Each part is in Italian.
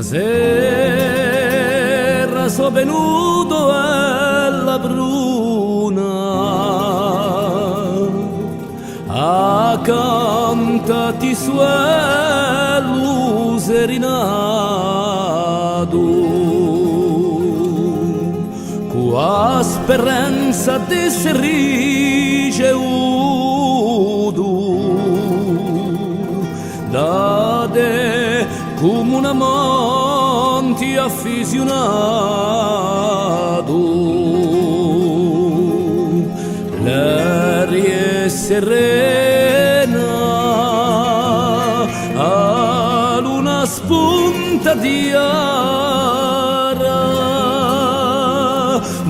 Stasera so venuto alla bruna a cantati suelo serenado con la speranza di essere da te come un amante affezionato. L'aria è serena, a luna spunta di ara,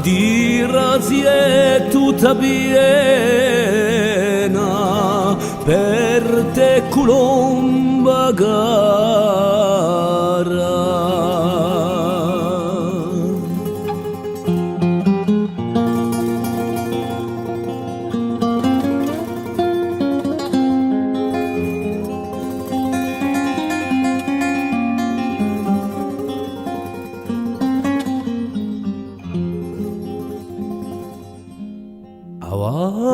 di razie tutta piena, per te colomba gara. Avare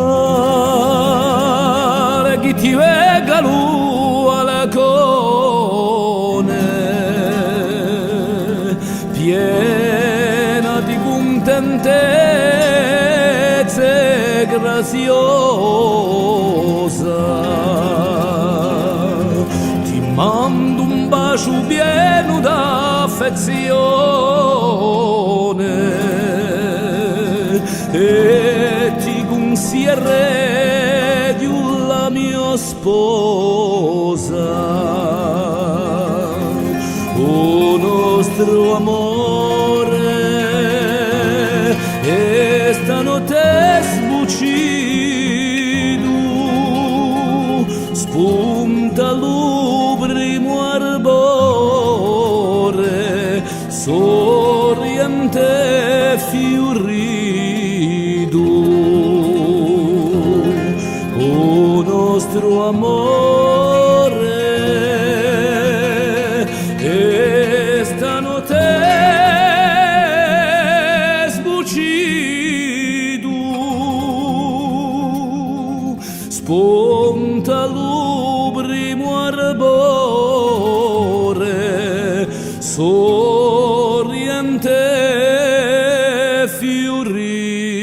chi ti vega lui alla cone, piena di contentezza e graziosa. Ti mando un bacio pieno d'affezione e ti consiglierei di la mia sposa. O nostro amore, e stanotte sbuccido, spunta lo primo arbore, sorriente fiorido. O nostro amore, e stanotte sbuccido, spunta lo primo arbore, sorriente fiorido.